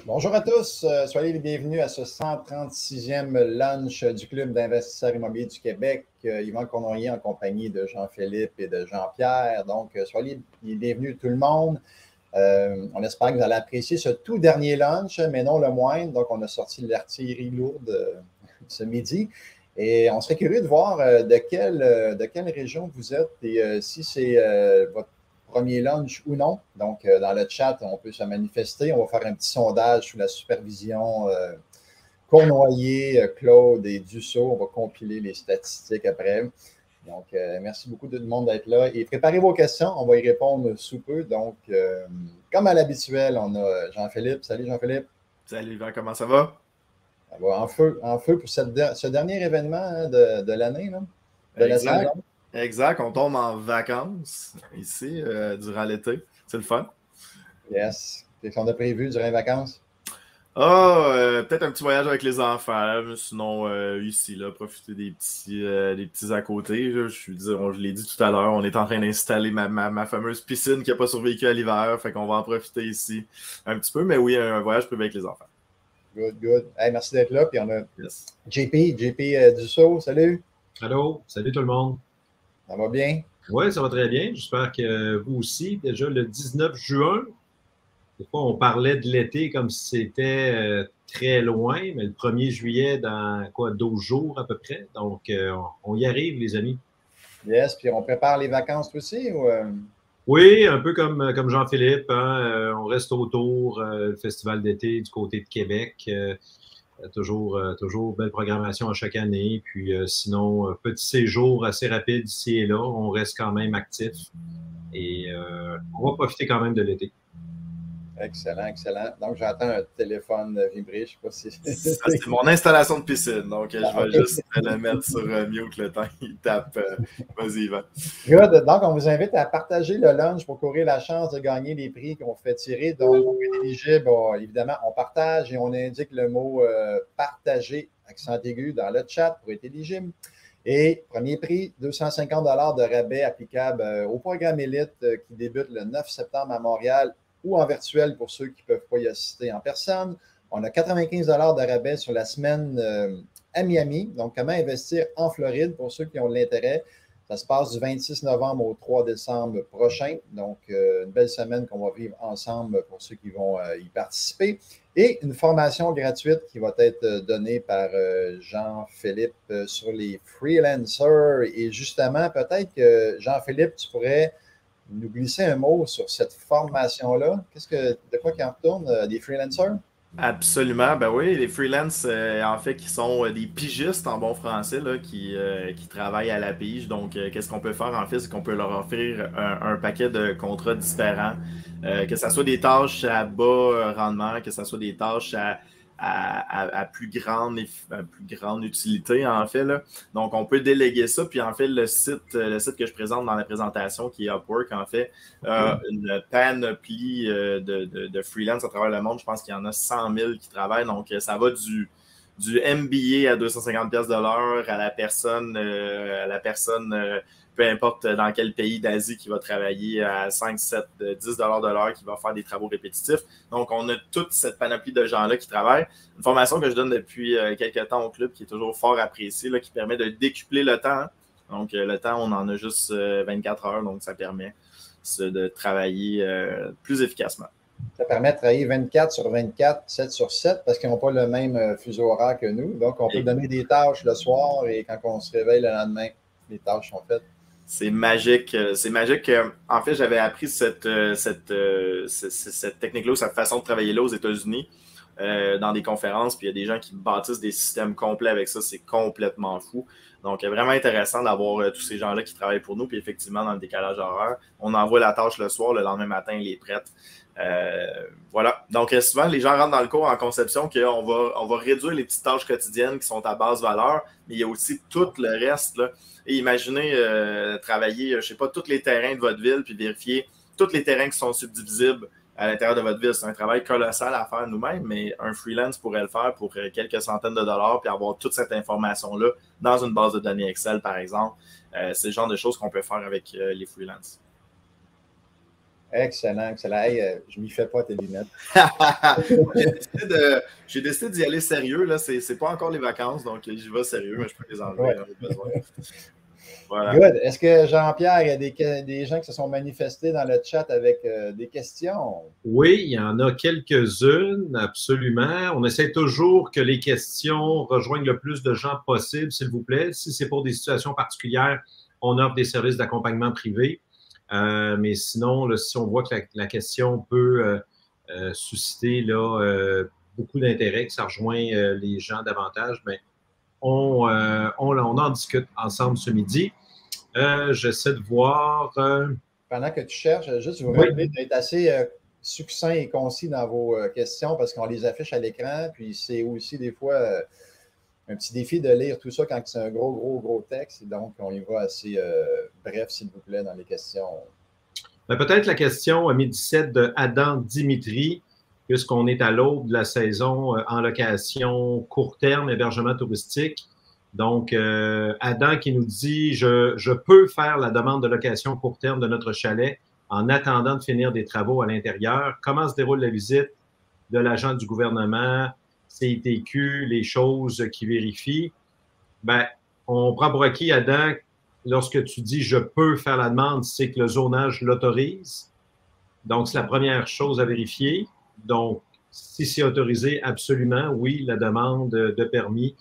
Bonjour à tous, soyez les bienvenus à ce 136e lunch du Club d'investisseurs immobiliers du Québec. Yvan Cournoyer en compagnie de Jean-Philippe et de Jean-Pierre. Donc, soyez les bienvenus tout le monde. On espère que vous allez apprécier ce tout dernier lunch, mais non le moindre. Donc, on a sorti l'artillerie lourde ce midi. Et on serait curieux de voir de quelle région vous êtes et si c'est votre premier lunch ou non. Donc, dans le chat, on peut se manifester. On va faire un petit sondage sous la supervision Cournoyer, Claude et Dussault. On va compiler les statistiques après. Donc, merci beaucoup tout le monde d'être là. Et préparez vos questions. On va y répondre sous peu. Donc, comme à l'habituel, on a Jean-Philippe. Salut Jean-Philippe. Salut Yvan, comment ça va? Ça va en feu pour ce dernier événement de l'année, de la saison. Exact, on tombe en vacances ici durant l'été. C'est le fun. Yes. Qu'est-ce qu'on a prévu durant les vacances? Peut-être un petit voyage avec les enfants, là, sinon ici, là, profiter des petits à côté. Là. Je l'ai dit tout à l'heure, on est en train d'installer ma fameuse piscine qui n'a pas survécu à l'hiver, fait qu'on va en profiter ici un petit peu, mais oui, un voyage privé avec les enfants. Good, good. Hey, merci d'être là. Puis on a JP Dussault, salut. Allô, salut tout le monde. Ça va bien? Oui, ça va très bien. J'espère que vous aussi. Déjà le 19 juin, des fois on parlait de l'été comme si c'était très loin, mais le 1er juillet, dans 12 jours à peu près. Donc, on y arrive, les amis. Yes, puis on prépare les vacances aussi ou Oui, un peu comme Jean-Philippe, hein, on reste autour, le festival d'été du côté de Québec. Toujours belle programmation à chaque année. Puis sinon, petit séjour assez rapide ici et là. On reste quand même actif et on va profiter quand même de l'été. Excellent, excellent. Donc, j'entends un téléphone vibrer. Je ne sais pas si... Ça, c'est mon installation de piscine. Donc, je vais juste le mettre sur mute le temps qu'il tape. Vas-y, Yvan. Good. Donc, on vous invite à partager le lunch pour courir la chance de gagner les prix qu'on fait tirer. Donc, pour être éligible, évidemment, on partage et on indique le mot partager, accent aigu, dans le chat pour être éligible. Et premier prix, 250 $ de rabais applicable au programme Élite qui débute le 9 septembre à Montréal ou en virtuel pour ceux qui ne peuvent pas y assister en personne. On a 95 $ de rabais sur la semaine à Miami. Donc, comment investir en Floride pour ceux qui ont de l'intérêt. Ça se passe du 26 novembre au 3 décembre prochain. Donc, une belle semaine qu'on va vivre ensemble pour ceux qui vont y participer. Et une formation gratuite qui va être donnée par Jean-Philippe sur les freelancers. Et justement, peut-être que Jean-Philippe, tu pourrais nous glisser un mot sur cette formation-là. De quoi qu'il en retourne, des freelancers? Absolument, ben oui, les freelances, en fait, qui sont des pigistes en bon français, là, qui travaillent à la pige. Donc, qu'est-ce qu'on peut faire, en fait, c'est qu'on peut leur offrir un paquet de contrats différents, que ce soit des tâches à bas rendement, que ce soit des tâches à plus grande utilité, en fait, là. Donc, on peut déléguer ça. Puis, en fait, le site que je présente dans la présentation, qui est Upwork, en fait, une panoplie de freelance à travers le monde. Je pense qu'il y en a 100 000 qui travaillent. Donc, ça va du MBA à 250 pièces de l'heure à la personne, peu importe dans quel pays d'Asie qui va travailler à 5, 7, 10 $ de l'heure, qui va faire des travaux répétitifs. Donc, on a toute cette panoplie de gens-là qui travaillent. Une formation que je donne depuis quelques temps au club qui est toujours fort appréciée, là, qui permet de décupler le temps. Donc, le temps, on en a juste 24 heures. Donc, ça permet de travailler plus efficacement. Ça permet de travailler 24 sur 24, 7 sur 7, parce qu'ils n'ont pas le même fuseau horaire que nous. Donc, on peut donner des tâches le soir et quand on se réveille le lendemain, les tâches sont faites. C'est magique. C'est magique. En fait, j'avais appris cette technique-là, cette façon de travailler là aux États-Unis dans des conférences. Puis il y a des gens qui bâtissent des systèmes complets avec ça. C'est complètement fou. Donc, vraiment intéressant d'avoir tous ces gens-là qui travaillent pour nous. Puis effectivement, dans le décalage horaire, on envoie la tâche le soir. Le lendemain matin, elle est prête. Voilà. Donc, souvent, les gens rentrent dans le cours en conception qu'on va réduire les petites tâches quotidiennes qui sont à basse valeur, mais il y a aussi tout le reste, là. Et imaginez travailler, je ne sais pas, tous les terrains de votre ville, puis vérifier tous les terrains qui sont subdivisibles à l'intérieur de votre ville. C'est un travail colossal à faire nous-mêmes, mais un freelance pourrait le faire pour quelques centaines de dollars, puis avoir toute cette information-là dans une base de données Excel, par exemple. C'est le genre de choses qu'on peut faire avec les freelances. Excellent, excellent. Hey, je ne m'y fais pas tes lunettes. J'ai décidé d'y aller sérieux. Là. C'est pas encore les vacances, donc j'y vais sérieux, mais je peux les enlever. Ouais. Besoin. Voilà. Good. Est-ce que Jean-Pierre, il y a des gens qui se sont manifestés dans le chat avec des questions? Oui, il y en a quelques-unes, absolument. On essaie toujours que les questions rejoignent le plus de gens possible, s'il vous plaît. Si c'est pour des situations particulières, on offre des services d'accompagnement privé. Mais sinon, là, si on voit que la question peut susciter là, beaucoup d'intérêt, que ça rejoint les gens davantage, bien, on en discute ensemble ce midi. J'essaie de voir. Pendant que tu cherches, juste vous rappeler d'être assez succinct et concis dans vos questions parce qu'on les affiche à l'écran. Puis c'est aussi des fois un petit défi de lire tout ça quand c'est un gros texte. Et donc, on y va assez bref, s'il vous plaît, dans les questions. Peut-être la question à 17 de Adam Dimitri, puisqu'on est à l'aube de la saison en location court terme, hébergement touristique. Donc, Adam qui nous dit « Je peux faire la demande de location court terme de notre chalet en attendant de finir des travaux à l'intérieur. Comment se déroule la visite de l'agent du gouvernement, CITQ, les choses qui vérifient? » Bien, on prend pour acquis, Adam, lorsque tu dis « je peux faire la demande », c'est que le zonage l'autorise. Donc, c'est la première chose à vérifier. Donc, si c'est autorisé, absolument, oui, la demande de permis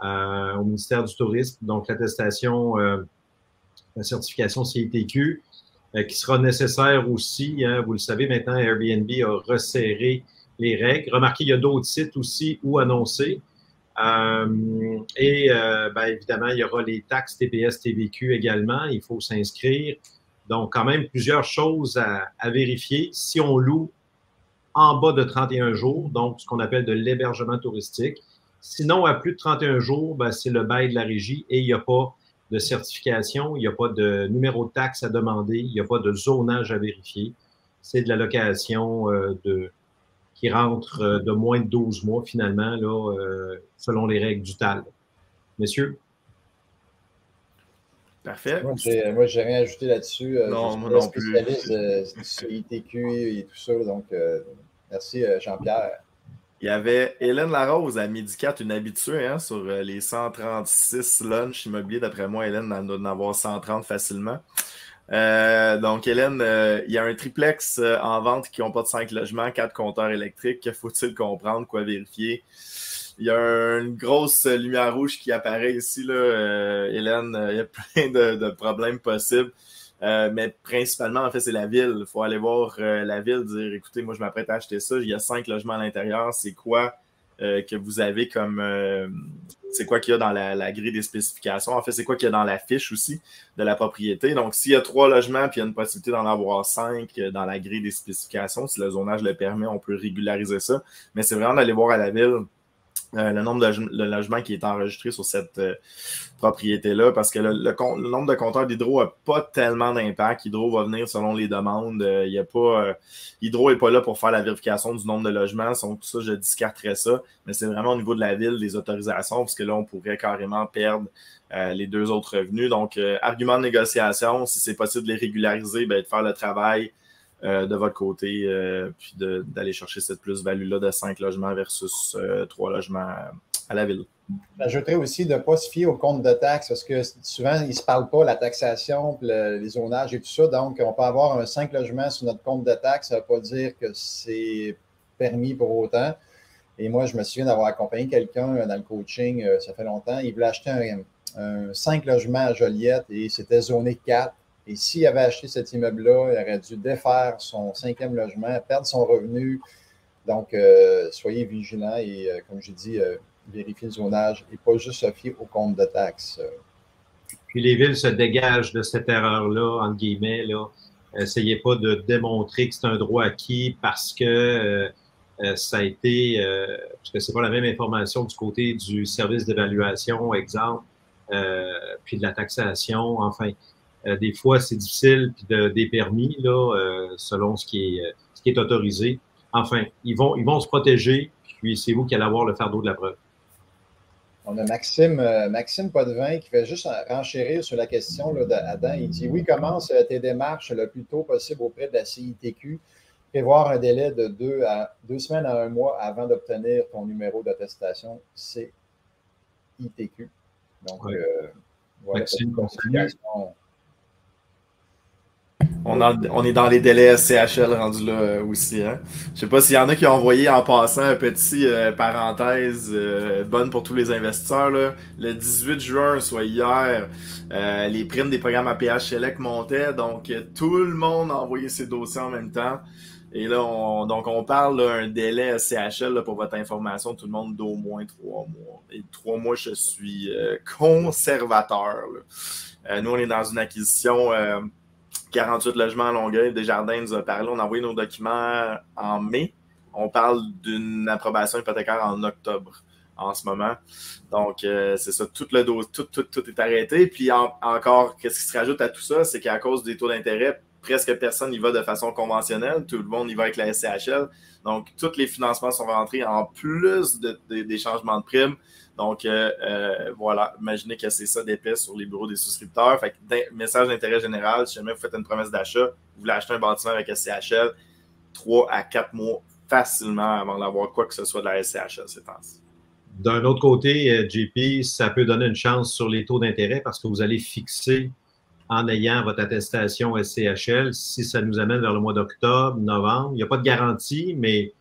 au ministère du Tourisme, donc l'attestation, la certification CITQ, qui sera nécessaire aussi. Hein, vous le savez, maintenant, Airbnb a resserré les règles. Remarquez, il y a d'autres sites aussi où annoncer. Évidemment, il y aura les taxes TPS, TVQ également. Il faut s'inscrire. Donc, quand même, plusieurs choses à vérifier. Si on loue en bas de 31 jours, donc ce qu'on appelle de l'hébergement touristique. Sinon, à plus de 31 jours, ben, c'est le bail de la régie et il n'y a pas de certification, il n'y a pas de numéro de taxe à demander, il n'y a pas de zonage à vérifier. C'est de la location qui rentre de moins de 12 mois, finalement, là, selon les règles du TAL. Messieurs? Parfait. Moi, j'ai rien ajouté là-dessus. Non, je moi suis non spécialiste du CITQ et tout ça. Donc, merci, Jean-Pierre. Il y avait Hélène Larose à midi 4, une habituée hein, sur les 136 lunchs immobiliers. D'après moi, Hélène en doit en avoir 130 facilement. Donc, Hélène, il y a un triplex en vente qui n'ont pas de 5 logements, 4 compteurs électriques. Que faut-il comprendre? Quoi vérifier? Il y a une grosse lumière rouge qui apparaît ici, là, Hélène. Il y a plein de problèmes possibles. Mais principalement, en fait, c'est la ville. Il faut aller voir la ville, dire, écoutez, moi, je m'apprête à acheter ça. Il y a 5 logements à l'intérieur. C'est quoi que vous avez comme... c'est quoi qu'il y a dans la grille des spécifications? En fait, c'est quoi qu'il y a dans la fiche aussi de la propriété? Donc, s'il y a 3 logements puis il y a une possibilité d'en avoir 5 dans la grille des spécifications, si le zonage le permet, on peut régulariser ça. Mais c'est vraiment d'aller voir à la ville le nombre de logements qui est enregistré sur cette propriété-là, parce que le nombre de compteurs d'Hydro n'a pas tellement d'impact. Hydro va venir selon les demandes. Hydro n'est pas là pour faire la vérification du nombre de logements. Donc, tout ça, je discarterais ça. Mais c'est vraiment au niveau de la ville, des autorisations, parce que là, on pourrait carrément perdre les 2 autres revenus. Donc, argument de négociation, si c'est possible de les régulariser, bien, de faire le travail de votre côté, puis d'aller chercher cette plus-value-là de 5 logements versus 3 logements à la ville. J'ajouterais aussi de ne pas se fier au compte de taxes parce que souvent, ils ne se parlent pas, la taxation, les zonages et tout ça. Donc, on peut avoir un 5 logements sur notre compte de taxes. Ça ne veut pas dire que c'est permis pour autant. Et moi, je me souviens d'avoir accompagné quelqu'un dans le coaching, ça fait longtemps. Il voulait acheter un 5 logements à Joliette et c'était zoné 4. Et s'il avait acheté cet immeuble-là, il aurait dû défaire son 5e logement, perdre son revenu. Donc, soyez vigilants et, comme j'ai dit, vérifiez le zonage et pas juste se fier au compte de taxes. Puis les villes se dégagent de cette erreur-là, entre guillemets. Essayez pas de démontrer que c'est un droit acquis parce que ça a été, parce que c'est pas la même information du côté du service d'évaluation, exemple, puis de la taxation, enfin. Des fois, c'est difficile, puis des permis, là, selon ce qui est autorisé. Enfin, ils vont se protéger, puis c'est vous qui allez avoir le fardeau de la preuve. On a Maxime Potvin qui fait juste renchérir sur la question d'Adam. Il dit oui, commence tes démarches le plus tôt possible auprès de la CITQ. Prévoir un délai de 2 semaines à 1 mois avant d'obtenir ton numéro d'attestation CITQ. Donc, voilà. Maxime, on est dans les délais CHL rendus là aussi. Hein? Je sais pas s'il y en a qui ont envoyé en passant un petit parenthèse bonne pour tous les investisseurs. Là. Le 18 juin, soit hier, les primes des programmes APH Select montaient. Donc, tout le monde a envoyé ses dossiers en même temps. Et là, on parle d'un délai CHL là, pour votre information, tout le monde d'au moins 3 mois. Et 3 mois, je suis conservateur. Nous, on est dans une acquisition 48 logements à Longueuil. Desjardins nous a parlé. On a envoyé nos documents en mai. On parle d'une approbation hypothécaire en octobre en ce moment. Donc, c'est ça. Tout est arrêté. Puis encore, qu'est-ce qui se rajoute à tout ça? C'est qu'à cause des taux d'intérêt, presque personne n'y va de façon conventionnelle. Tout le monde y va avec la SCHL. Donc, tous les financements sont rentrés en plus des changements de primes. Donc, voilà, imaginez que c'est ça d'épais sur les bureaux des souscripteurs. Fait que, message d'intérêt général, si jamais vous faites une promesse d'achat, vous voulez acheter un bâtiment avec SCHL, 3 à 4 mois facilement avant d'avoir quoi que ce soit de la SCHL ces temps-ci. D'un autre côté, JP, ça peut donner une chance sur les taux d'intérêt parce que vous allez fixer en ayant votre attestation SCHL, si ça nous amène vers le mois d'octobre, novembre. Il n'y a pas de garantie, mais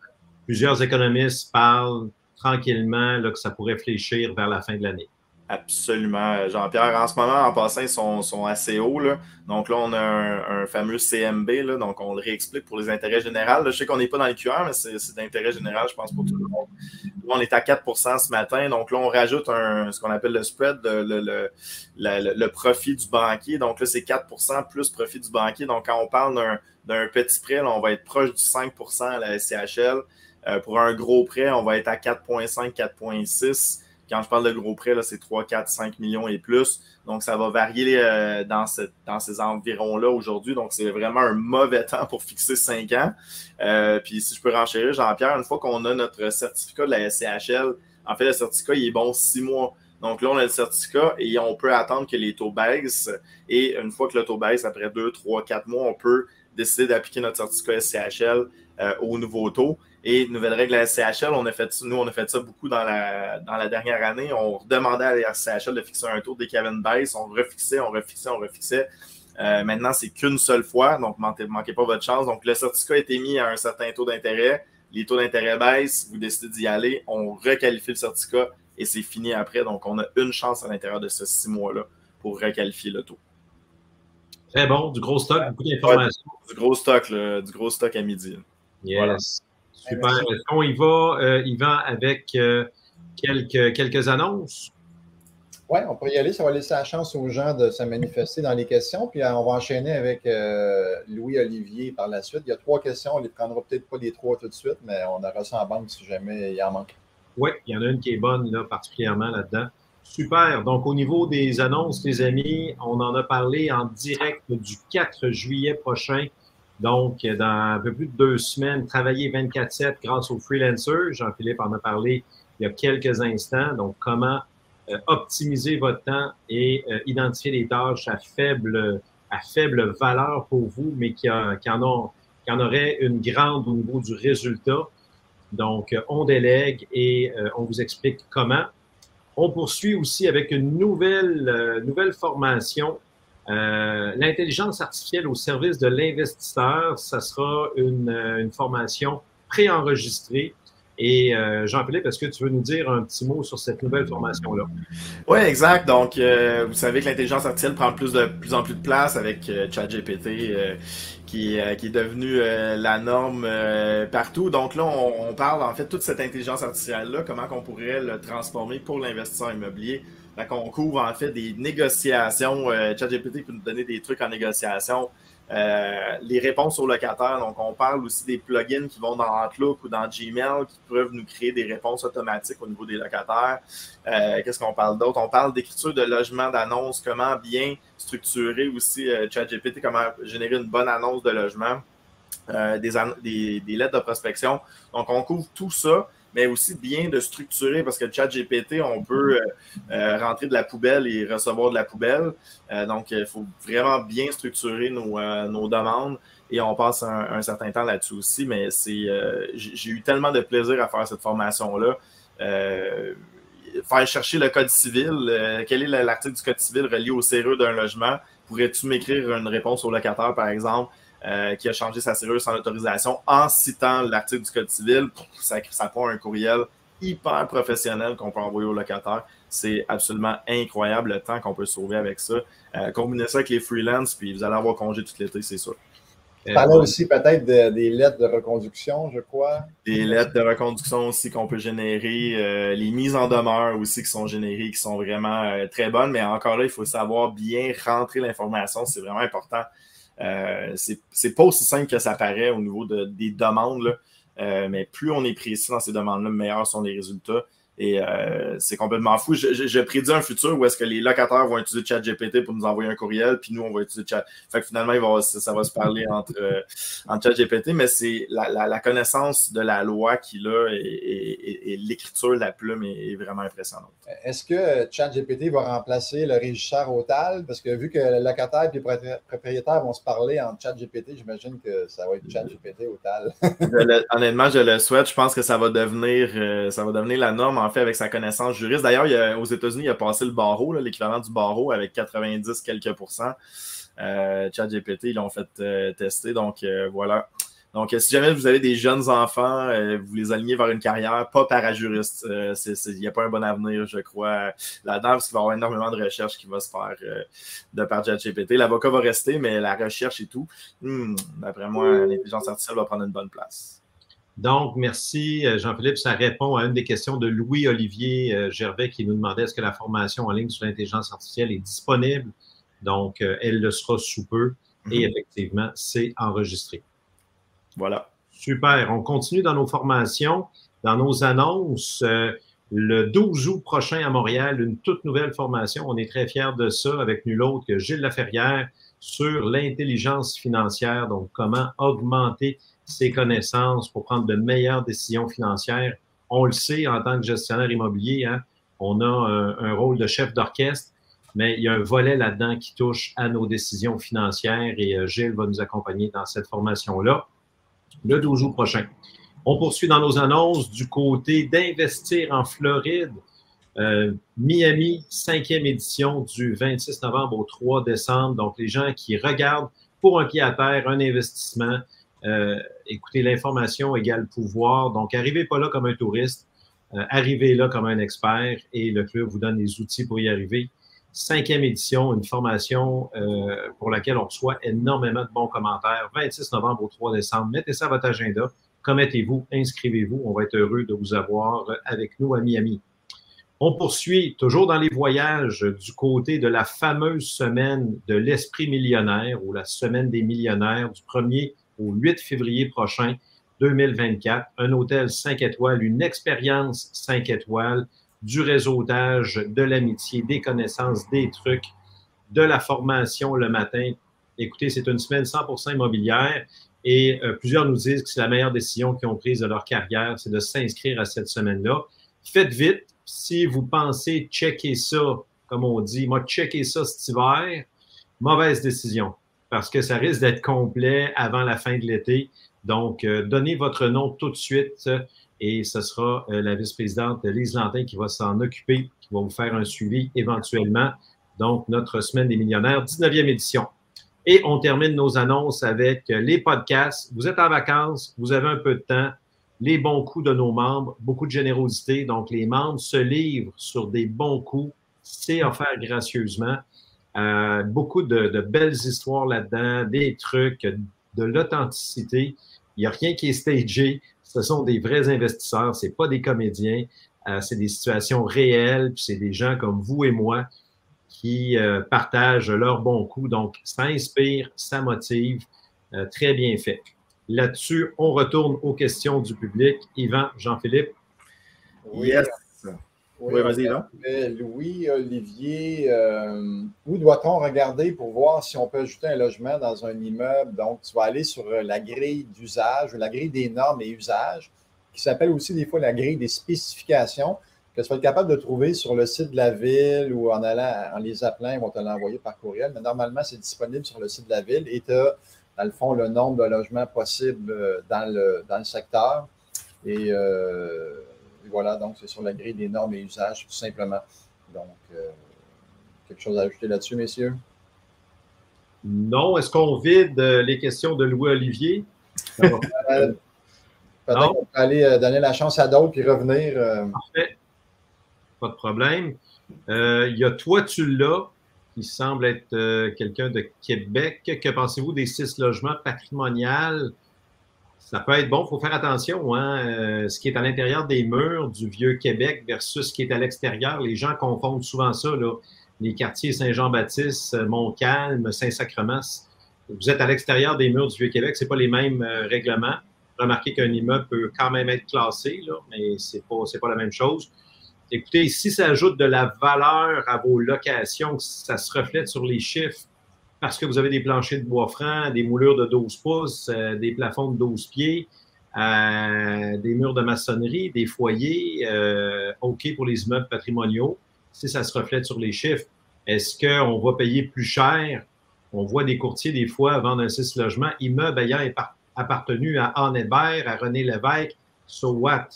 plusieurs économistes parlent tranquillement là, que ça pourrait fléchir vers la fin de l'année. Absolument, Jean-Pierre. En ce moment, en passant, ils sont assez hauts. Là. Donc là, on a un fameux CMB. Là, donc, on le réexplique pour les intérêts généraux. Là, je sais qu'on n'est pas dans le QR, mais c'est d'intérêt général, je pense, pour tout le monde. Là, on est à 4 % ce matin. Donc là, on rajoute ce qu'on appelle le spread, le profit du banquier. Donc là, c'est 4 % plus profit du banquier. Donc, quand on parle d'un petit prêt, là, on va être proche du 5 % à la SCHL. Pour un gros prêt, on va être à 4,5, 4,6. Quand je parle de gros prêts, c'est 3, 4, 5 millions et plus. Donc, ça va varier dans ces environs-là aujourd'hui. Donc, c'est vraiment un mauvais temps pour fixer 5 ans. Puis, si je peux renchérir, Jean-Pierre, une fois qu'on a notre certificat de la SCHL, en fait, le certificat, il est bon 6 mois. Donc, là, on a le certificat et on peut attendre que les taux baissent. Et une fois que le taux baisse, après 2, 3, 4 mois, on peut décider d'appliquer notre certificat SCHL au nouveau taux. Et nouvelle règle à la SCHL, on a fait ça beaucoup dans la dernière année. On demandait à la SCHL de fixer un taux dès qu'il y avait une baisse. On refixait. Maintenant, c'est qu'une seule fois. Donc, ne manquez pas votre chance. Donc, le certificat a été mis à un certain taux d'intérêt. Les taux d'intérêt baissent. Vous décidez d'y aller. On requalifie le certificat et c'est fini après. Donc, on a une chance à l'intérieur de ces 6 mois-là pour requalifier le taux. Très bon. Du gros stock, beaucoup d'informations. Du gros stock à midi. Yes. Voilà. Super. Est-ce qu'on y va, Yvan, avec quelques annonces? Oui, on peut y aller. Ça va laisser la chance aux gens de se manifester dans les questions. Puis on va enchaîner avec Louis-Olivier par la suite. Il y a 3 questions. On ne les prendra peut-être pas les 3 tout de suite, mais on aura ça en banque si jamais il en manque. Oui, il y en a une qui est bonne, là, particulièrement là-dedans. Super. Donc, au niveau des annonces, les amis, on en a parlé en direct du 4 juillet prochain. Donc, dans un peu plus de 2 semaines, travailler 24/7 grâce aux freelancers. Jean-Philippe en a parlé il y a quelques instants. Donc, comment optimiser votre temps et identifier des tâches à faible valeur pour vous, mais qui en auraient une grande au niveau du résultat. Donc, on délègue et on vous explique comment. On poursuit aussi avec une nouvelle formation. L'intelligence artificielle au service de l'investisseur, ça sera une formation préenregistrée. Et Jean-Philippe, est-ce que tu veux nous dire un petit mot sur cette nouvelle formation-là? Oui, exact. Donc, vous savez que l'intelligence artificielle prend de plus en plus de place avec ChatGPT qui est devenu la norme partout. Donc là, on parle en fait de toute cette intelligence artificielle-là, comment on pourrait le transformer pour l'investisseur immobilier. Fait qu'on couvre en fait des négociations. ChatGPT peut nous donner des trucs en négociation. Les réponses aux locataires. Donc, on parle aussi des plugins qui vont dans Outlook ou dans Gmail qui peuvent nous créer des réponses automatiques au niveau des locataires. Qu'est-ce qu'on parle d'autre? On parle d'écriture de logement, d'annonce, comment bien structurer aussi ChatGPT, comment générer une bonne annonce de logement, des lettres de prospection. Donc, on couvre tout ça. mais aussi bien de structurer, parce que ChatGPT, on peut rentrer de la poubelle et recevoir de la poubelle. Donc, il faut vraiment bien structurer nos demandes et on passe un certain temps là-dessus aussi, mais j'ai eu tellement de plaisir à faire cette formation-là. Faire chercher le code civil, quel est l'article du code civil relié au serrure d'un logement? Pourrais-tu m'écrire une réponse au locataire, par exemple, qui a changé sa serrure sans autorisation en citant l'article du code civil? Ça prend un courriel hyper professionnel qu'on peut envoyer au locataire. C'est absolument incroyable le temps qu'on peut sauver avec ça. Combinez ça avec les freelances, puis vous allez avoir congé tout l'été, c'est sûr. Tu parlais aussi peut-être des lettres de reconduction, je crois. Des lettres de reconduction aussi qu'on peut générer, les mises en demeure aussi qui sont générées, qui sont vraiment très bonnes, mais encore là, il faut savoir bien rentrer l'information, c'est vraiment important. C'est pas aussi simple que ça paraît au niveau des demandes, là, mais plus on est précis dans ces demandes-là, meilleurs sont les résultats. Et c'est complètement fou. Je prédis un futur où est-ce que les locataires vont utiliser ChatGPT pour nous envoyer un courriel, puis nous, on va utiliser Chat. Fait que finalement, ça va se parler entre ChatGPT, mais c'est la connaissance de la loi qu'il a et l'écriture de la plume est vraiment impressionnante. Est-ce que ChatGPT va remplacer le régisseur Autal? Parce que vu que le locataire et les propriétaires vont se parler en ChatGPT, j'imagine que ça va être ChatGPT Autal. Honnêtement, je le souhaite. Je pense que ça va devenir la norme, en fait, avec sa connaissance juriste. D'ailleurs, aux États-Unis, il a passé le barreau, l'équivalent du barreau, avec 90 quelques %. ChatGPT, ils l'ont fait tester. Donc, voilà. Donc, si jamais vous avez des jeunes enfants, vous les alignez vers une carrière, pas parajuriste. Il n'y a pas un bon avenir, je crois, là-dedans, parce qu'il va y avoir énormément de recherche qui va se faire de par ChatGPT. L'avocat va rester, mais la recherche et tout, d'après moi, l'intelligence artificielle va prendre une bonne place. Donc, merci Jean-Philippe. Ça répond à une des questions de Louis-Olivier Gervais qui nous demandait est-ce que la formation en ligne sur l'intelligence artificielle est disponible. Donc, elle le sera sous peu et effectivement, c'est enregistré. Voilà. Super. On continue dans nos formations, dans nos annonces. Le 12 août prochain à Montréal, une toute nouvelle formation. On est très fiers de ça avec nul autre que Gilles Laferrière sur l'intelligence financière. Donc, comment augmenter ses connaissances pour prendre de meilleures décisions financières. On le sait, en tant que gestionnaire immobilier, hein, on a un rôle de chef d'orchestre, mais il y a un volet là-dedans qui touche à nos décisions financières et Gilles va nous accompagner dans cette formation-là le 12 août prochain. On poursuit dans nos annonces du côté d'investir en Floride. Miami, 5e édition du 26 novembre au 3 décembre. Donc, les gens qui regardent pour un pied à terre, un investissement, écoutez, l'information égale pouvoir. Donc, arrivez pas là comme un touriste, arrivez là comme un expert et le club vous donne les outils pour y arriver. 5e édition, une formation pour laquelle on reçoit énormément de bons commentaires. 26 novembre au 3 décembre. Mettez ça à votre agenda. Commettez-vous, inscrivez-vous. On va être heureux de vous avoir avec nous à Miami. On poursuit toujours dans les voyages du côté de la fameuse semaine de l'esprit millionnaire ou la semaine des millionnaires du 1er au 8 février prochain, 2024. Un hôtel 5 étoiles, une expérience 5 étoiles, du réseautage, de l'amitié, des connaissances, des trucs, de la formation le matin. Écoutez, c'est une semaine 100% immobilière et plusieurs nous disent que c'est la meilleure décision qu'ils ont prise de leur carrière, c'est de s'inscrire à cette semaine-là. Faites vite. Si vous pensez checker ça, comme on dit, moi, checker ça cet hiver, mauvaise décision parce que ça risque d'être complet avant la fin de l'été. Donc, donnez votre nom tout de suite et ce sera la vice-présidente Lise Lantin qui va s'en occuper, qui va vous faire un suivi éventuellement. Donc, notre Semaine des millionnaires, 19e édition. Et on termine nos annonces avec les podcasts. Vous êtes en vacances, vous avez un peu de temps, les bons coups de nos membres, beaucoup de générosité. Donc, les membres se livrent sur des bons coups. C'est offert gracieusement. Beaucoup de belles histoires là-dedans, des trucs, de l'authenticité. Il n'y a rien qui est stagé. Ce sont des vrais investisseurs. C'est pas des comédiens. C'est des situations réelles. Puis c'est des gens comme vous et moi qui partagent leurs bons coups. Donc, ça inspire, ça motive. Très bien fait. Là-dessus, on retourne aux questions du public. Yvan, Jean-Philippe. Oui, yes. Oui, vas-y, non? Louis-Olivier, où doit-on regarder pour voir si on peut ajouter un logement dans un immeuble? Donc, tu vas aller sur la grille d'usage, la grille des normes et usages. qui s'appelle aussi des fois la grille des spécifications, que tu vas être capable de trouver sur le site de la ville ou en les appelant, ils vont te l'envoyer par courriel. Mais normalement, c'est disponible sur le site de la ville et tu as, dans le fond, le nombre de logements possibles dans le secteur. Et voilà, donc c'est sur la grille des normes et usages, tout simplement. Donc, quelque chose à ajouter là-dessus, messieurs? Non. Est-ce qu'on vide les questions de Louis-Olivier? Peut-être qu'on peut aller donner la chance à d'autres puis revenir. Parfait. Pas de problème. Il y a Toi, tu l'as, qui semble être quelqu'un de Québec. Que pensez-vous des 6 logements patrimoniaux? Ça peut être bon, il faut faire attention. Hein? Ce qui est à l'intérieur des murs du vieux Québec versus ce qui est à l'extérieur. Les gens confondent souvent ça, là. Les quartiers Saint-Jean-Baptiste, Montcalm, Saint-Sacrement. Vous êtes à l'extérieur des murs du vieux Québec, ce n'est pas les mêmes règlements. Remarquez qu'un immeuble peut quand même être classé, là, mais ce n'est pas la même chose. Écoutez, si ça ajoute de la valeur à vos locations, ça se reflète sur les chiffres parce que vous avez des planchers de bois franc, des moulures de 12 pouces, des plafonds de 12 pieds, des murs de maçonnerie, des foyers, OK pour les immeubles patrimoniaux. Si ça se reflète sur les chiffres, est-ce qu'on va payer plus cher? On voit des courtiers, des fois, vendre un 6 logements, immeuble ayant appartenu à Anne Hébert, à René Lévesque, so what?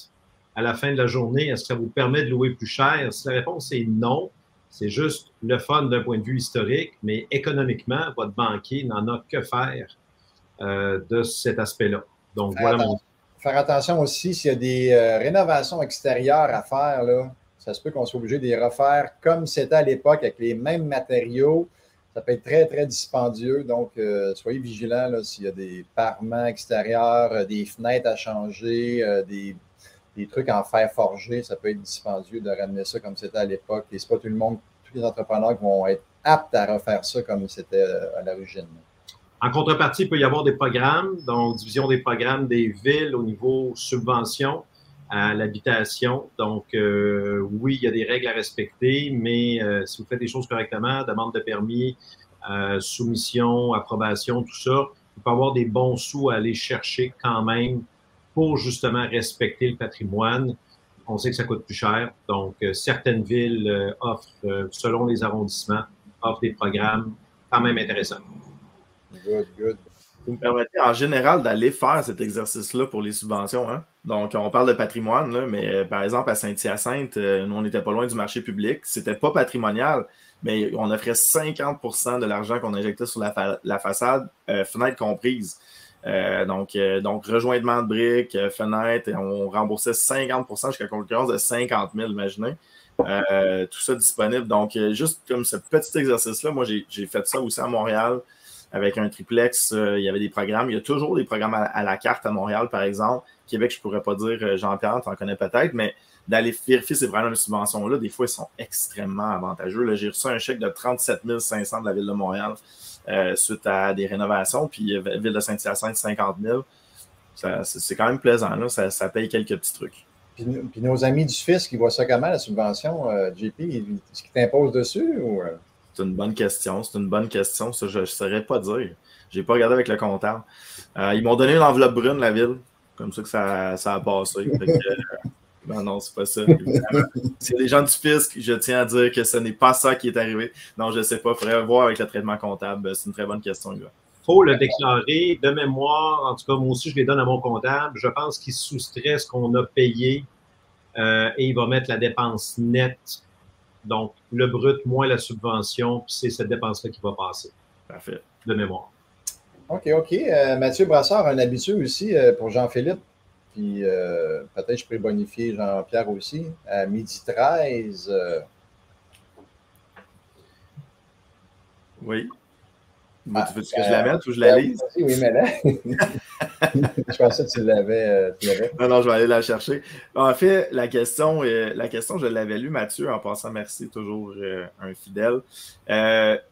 À la fin de la journée, est-ce que ça vous permet de louer plus cher? Si la réponse est non, c'est juste le fun d'un point de vue historique, mais économiquement, votre banquier n'en a que faire de cet aspect-là. Donc, voilà. Faire attention aussi, s'il y a des rénovations extérieures à faire, là, ça se peut qu'on soit obligé de les refaire comme c'était à l'époque, avec les mêmes matériaux. Ça peut être très, très dispendieux. Donc, soyez vigilants s'il y a des parements extérieurs, des fenêtres à changer, des trucs en fer forgé. Ça peut être dispendieux de ramener ça comme c'était à l'époque. Et ce n'est pas tout le monde, tous les entrepreneurs qui vont être aptes à refaire ça comme c'était à l'origine. En contrepartie, il peut y avoir des programmes, donc division des programmes des villes au niveau subvention à l'habitation. Donc, oui, il y a des règles à respecter, mais si vous faites des choses correctement, demande de permis, soumission, approbation, tout ça, il peut y avoir des bons sous à aller chercher quand même pour justement respecter le patrimoine. On sait que ça coûte plus cher. Donc, certaines villes offrent, selon les arrondissements, offrent des programmes quand même intéressants. Good. Vous me permettez en général d'aller faire cet exercice-là pour les subventions. Hein? Donc, on parle de patrimoine, là, mais par exemple, à Saint-Hyacinthe, nous, on n'était pas loin du marché public. C'était pas patrimonial, mais on offrait 50% de l'argent qu'on injectait sur la façade, fenêtre comprise. Donc, rejoindement de briques, fenêtres, on remboursait 50% jusqu'à concurrence de 50 000, imaginez. Tout ça disponible. Donc, juste comme ce petit exercice-là, moi, j'ai fait ça aussi à Montréal. Avec un triplex, il y avait des programmes. Il y a toujours des programmes à la carte à Montréal, par exemple. Québec, je ne pourrais pas dire, Jean-Pierre, tu en connais peut-être, mais d'aller vérifier ces programmes de subvention-là, des fois, ils sont extrêmement avantageux. Là, j'ai reçu un chèque de 37 500 de la Ville de Montréal suite à des rénovations, puis Ville de Saint-Hyacinthe, 50 000. C'est quand même plaisant. Là. Ça paye quelques petits trucs. Puis nos amis du fisc, ils voient ça comment, la subvention, JP? Est-ce qu'ils t'imposent dessus? Ou... C'est une bonne question. Ça, je ne saurais pas dire. Je n'ai pas regardé avec le comptable. Ils m'ont donné une enveloppe brune, la ville. Comme ça que ça a passé. Non, c'est pas ça. C'est les gens du fisc, je tiens à dire que ce n'est pas ça qui est arrivé. Non, je ne sais pas. Il faudrait voir avec le traitement comptable. C'est une très bonne question, gars. Il faut le déclarer de mémoire. En tout cas, moi aussi, je les donne à mon comptable. Je pense qu'il soustrait ce qu'on a payé et il va mettre la dépense nette. Donc, le brut moins la subvention, puis c'est cette dépense-là qui va passer. Parfait. De mémoire. OK. Mathieu Brassard, un habitué aussi pour Jean-Philippe. Puis peut-être je pourrais bonifier Jean-Pierre aussi. À 12h13. Oui. Tu veux que je la mette ou je la lise? Oui, mais là. Je pensais que tu l'avais. Non, je vais aller la chercher. En fait, la question, je l'avais lue, Mathieu, en passant, merci, toujours un fidèle.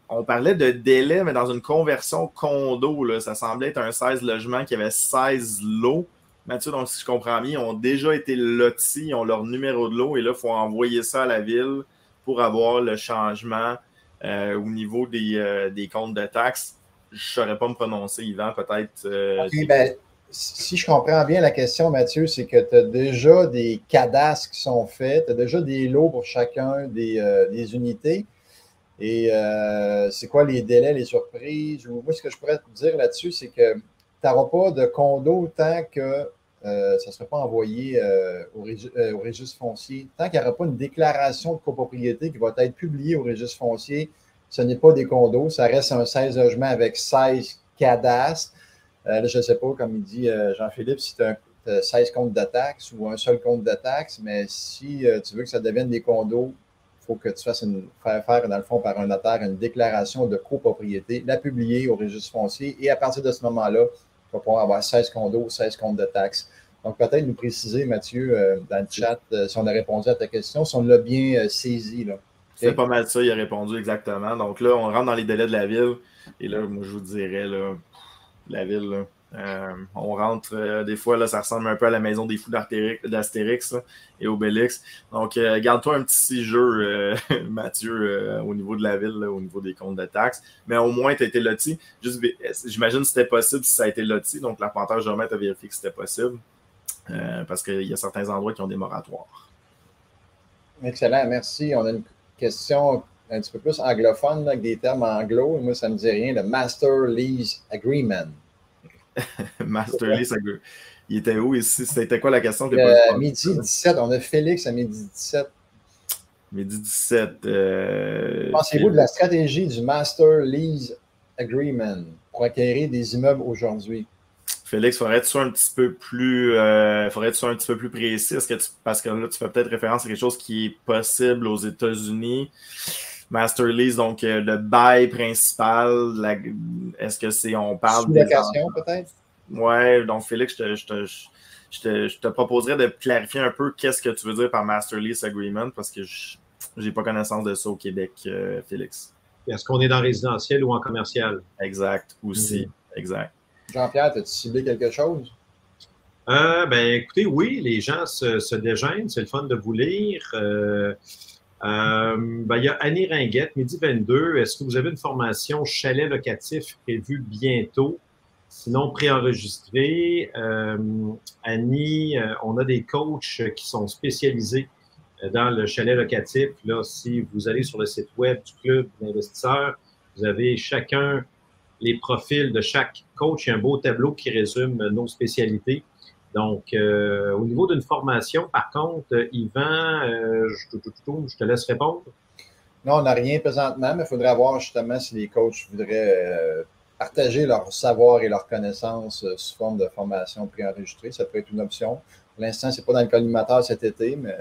On parlait de délai, mais dans une conversion condo, là, ça semblait être un 16 logements qui avait 16 lots. Mathieu, donc si je comprends bien, ils ont déjà été lotis, ils ont leur numéro de lot, et là, il faut envoyer ça à la ville pour avoir le changement au niveau des comptes de taxes. Je ne saurais pas me prononcer, Yvan, peut-être. OK, ben, si je comprends bien la question, Mathieu, c'est que tu as déjà des cadastres qui sont faits, tu as déjà des lots pour chacun des unités. Et c'est quoi les délais, les surprises? Moi, ce que je pourrais te dire là-dessus, c'est que tu n'auras pas de condo tant que ça ne sera pas envoyé au registre foncier. Tant qu'il n'y aura pas une déclaration de copropriété qui va être publiée au registre foncier, ce n'est pas des condos, ça reste un 16 logements avec 16 cadastres. Là, je ne sais pas, comme il dit Jean-Philippe, si tu as 16 comptes de taxes ou un seul compte de taxes, mais si tu veux que ça devienne des condos, il faut que tu fasses faire, dans le fond, par un notaire, une déclaration de copropriété, la publier au registre foncier, et à partir de ce moment-là, tu vas pouvoir avoir 16 condos, 16 comptes de taxes. Donc, peut-être nous préciser, Mathieu, dans le chat, si on a répondu à ta question, si on l'a bien saisi. Là. C'est pas mal ça, il a répondu exactement. Donc là, on rentre dans les délais de la ville. Et là, moi, je vous dirais, là, la ville, là, on rentre, des fois, là, ça ressemble un peu à la maison des fous d'Astérix et Obélix. Donc, garde-toi un petit jeu, Mathieu, au niveau de la ville, là, au niveau des comptes de taxes. Mais au moins, tu as été loti. J'imagine que c'était possible si ça a été loti. Donc, l'arpenteur géomètre a vérifié que c'était possible. Parce qu'il y a certains endroits qui ont des moratoires. Excellent, merci. On a une question un petit peu plus anglophone, là, avec des termes anglo. Moi, ça ne me dit rien. Le Master Lease Agreement. Master Lease Agreement. Il était où ici? C'était quoi la question? Midi 17. On a Félix à midi 17. Midi 17. Pensez-vous de la stratégie du Master Lease Agreement pour acquérir des immeubles aujourd'hui? Félix, faudrait que tu sois un petit peu plus, précis. Parce que là, tu fais peut-être référence à quelque chose qui est possible aux États-Unis. Master Lease, donc le bail principal, est-ce que c'est, on parle sous-location peut-être? Ouais, donc Félix, je te proposerais de clarifier un peu qu'est-ce que tu veux dire par Master Lease Agreement, parce que je n'ai pas connaissance de ça au Québec, Félix. Est-ce qu'on est dans résidentiel ou en commercial? Exact, aussi, exact. Jean-Pierre, as-tu ciblé quelque chose? Écoutez, oui, les gens se dégênent. C'est le fun de vous lire. Il y a Annie Ringuette, midi 22. Est-ce que vous avez une formation chalet locatif prévue bientôt? Sinon, préenregistré. Annie, on a des coachs qui sont spécialisés dans le chalet locatif. Là, si vous allez sur le site web du Club d'investisseurs, vous avez chacun les profils de chaque coach. Il y a un beau tableau qui résume nos spécialités. Donc, au niveau d'une formation, par contre, Yvan, je te laisse répondre. Non, on n'a rien présentement, mais il faudrait voir justement si les coachs voudraient partager leur savoir et leur connaissance sous forme de formation préenregistrée. Ça peut être une option. Pour l'instant, ce n'est pas dans le collimateur cet été, mais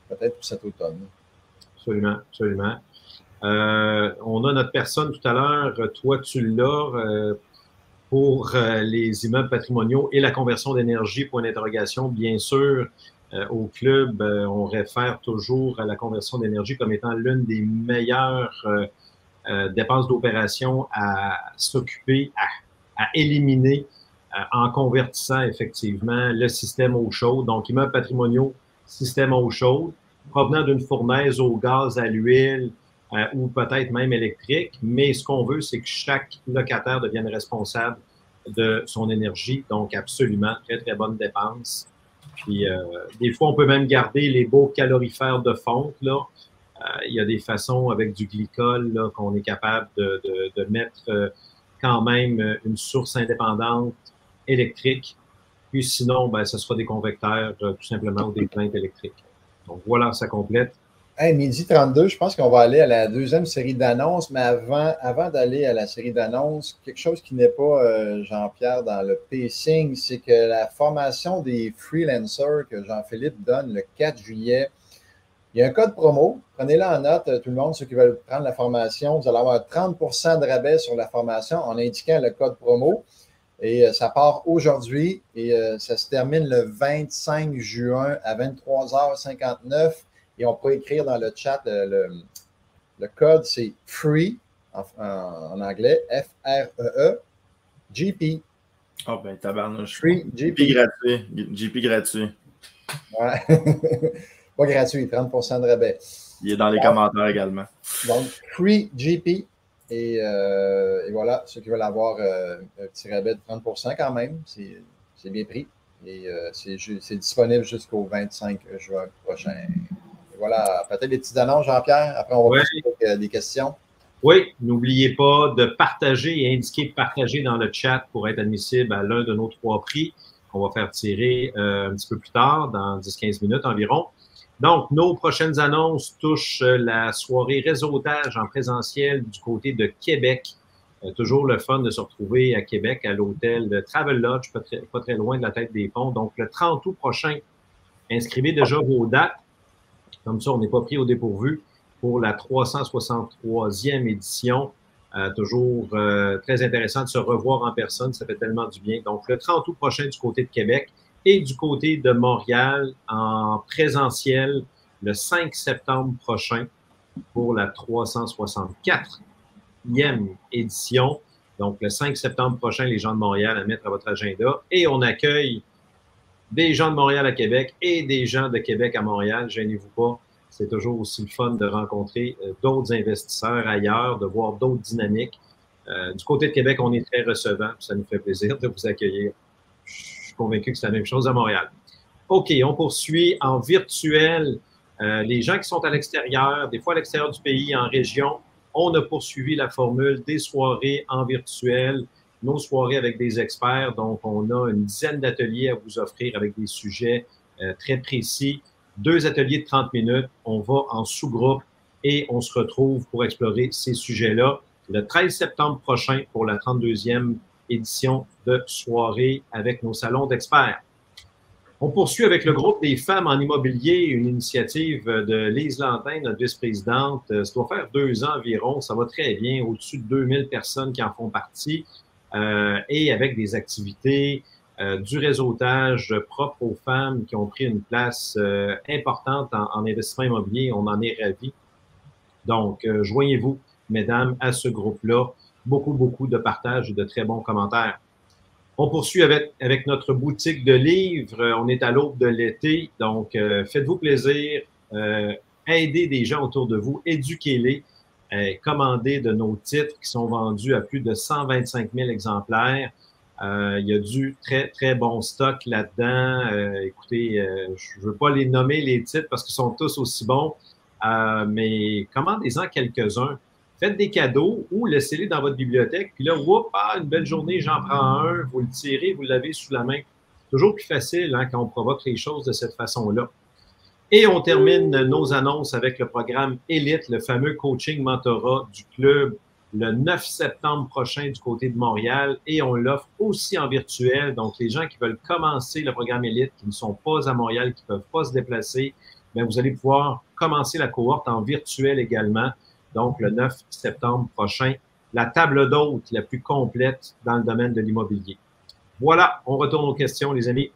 peut-être pour cet automne. Absolument, absolument. On a notre personne tout à l'heure, toi tu l'as, pour les immeubles patrimoniaux et la conversion d'énergie, point d'interrogation. Bien sûr, au club, on réfère toujours à la conversion d'énergie comme étant l'une des meilleures dépenses d'opération à s'occuper, à éliminer en convertissant effectivement le système eau chaude. Donc, immeubles patrimoniaux, système eau chaude, provenant d'une fournaise au gaz, à l'huile, ou peut-être même électrique, mais ce qu'on veut, c'est que chaque locataire devienne responsable de son énergie, donc absolument, très, très bonne dépense. Puis, des fois, on peut même garder les beaux calorifères de fonte, là. Il y a des façons avec du glycol, là, qu'on est capable de mettre quand même une source indépendante électrique. Puis sinon, ce sera des convecteurs, tout simplement, ou des plaintes électriques. Donc, voilà, ça complète. Hey, midi 32, je pense qu'on va aller à la deuxième série d'annonces, mais avant d'aller à la série d'annonces, quelque chose qui n'est pas, Jean-Pierre, dans le pacing, c'est que la formation des freelancers que Jean-Philippe donne le 4 juillet, il y a un code promo. Prenez-le en note, tout le monde, ceux qui veulent prendre la formation. Vous allez avoir 30 de rabais sur la formation en indiquant le code promo. Et ça part aujourd'hui et ça se termine le 25 juin à 23h59. Et on peut écrire dans le chat, le code, c'est FREE, en anglais, F-R-E-E, GP. Oh, ben, tabarnouche. Free, GP gratuit. GP gratuit. Ouais. Pas gratuit, 30 de rabais. Il est dans les commentaires également. Donc, Free GP. Et voilà, ceux qui veulent avoir un petit rabais de 30 quand même, c'est c'est bien pris. Et c'est disponible jusqu'au 25 juin prochain. Et voilà, peut-être des petites annonces, Jean-Pierre. Après, on va passer des questions. Oui, n'oubliez pas de partager et indiquer partager dans le chat pour être admissible à l'un de nos 3 prix qu'on va faire tirer un petit peu plus tard, dans 10-15 minutes environ. Donc, nos prochaines annonces touchent la soirée réseautage en présentiel du côté de Québec. Toujours le fun de se retrouver à Québec, à l'hôtel Travel Lodge, pas très loin de la Tête des Ponts. Donc, le 30 août prochain, inscrivez déjà vos dates. Comme ça, on n'est pas pris au dépourvu pour la 363e édition. Toujours très intéressant de se revoir en personne. Ça fait tellement du bien. Donc, le 30 août prochain du côté de Québec et du côté de Montréal en présentiel le 5 septembre prochain pour la 364e édition. Donc, le 5 septembre prochain, les gens de Montréal à mettre à votre agenda. Et on accueille des gens de Montréal à Québec et des gens de Québec à Montréal. Gênez-vous pas. C'est toujours aussi le fun de rencontrer d'autres investisseurs ailleurs, de voir d'autres dynamiques. Du côté de Québec, on est très recevant. Ça nous fait plaisir de vous accueillir. Je suis convaincu que c'est la même chose à Montréal. OK, on poursuit en virtuel. Les gens qui sont à l'extérieur, des fois à l'extérieur du pays, en région, on a poursuivi la formule des soirées en virtuel, nos soirées avec des experts. Donc, on a une dizaine d'ateliers à vous offrir avec des sujets très précis. 2 ateliers de 30 minutes. On va en sous-groupe et on se retrouve pour explorer ces sujets-là le 13 septembre prochain pour la 32e édition de soirée avec nos salons d'experts. On poursuit avec le groupe des femmes en immobilier, une initiative de Lise Lantin, notre vice-présidente. Ça doit faire 2 ans environ. Ça va très bien, au-dessus de 2000 personnes qui en font partie et avec des activités, du réseautage propre aux femmes qui ont pris une place importante en investissement immobilier. On en est ravis. Donc, joignez-vous, mesdames, à ce groupe-là. Beaucoup de partages et de très bons commentaires. On poursuit avec notre boutique de livres. On est à l'aube de l'été, donc faites-vous plaisir, aidez des gens autour de vous, éduquez-les, commandez de nos titres qui sont vendus à plus de 125 000 exemplaires. Il y a du très bon stock là-dedans. Écoutez, je ne veux pas les nommer, les titres, parce qu'ils sont tous aussi bons, mais commandez-en quelques-uns. Faites des cadeaux ou laissez-les dans votre bibliothèque. Puis là, une belle journée, j'en prends un, vous le tirez, vous l'avez sous la main. Toujours plus facile quand on provoque les choses de cette façon-là. Et on termine nos annonces avec le programme Élite, le fameux coaching mentorat du club, le 9 septembre prochain du côté de Montréal. Et on l'offre aussi en virtuel. Donc, les gens qui veulent commencer le programme Élite, qui ne sont pas à Montréal, qui ne peuvent pas se déplacer, bien, vous allez pouvoir commencer la cohorte en virtuel également. Donc, le 9 septembre prochain, la table d'hôtes la plus complète dans le domaine de l'immobilier. Voilà, on retourne aux questions, les amis.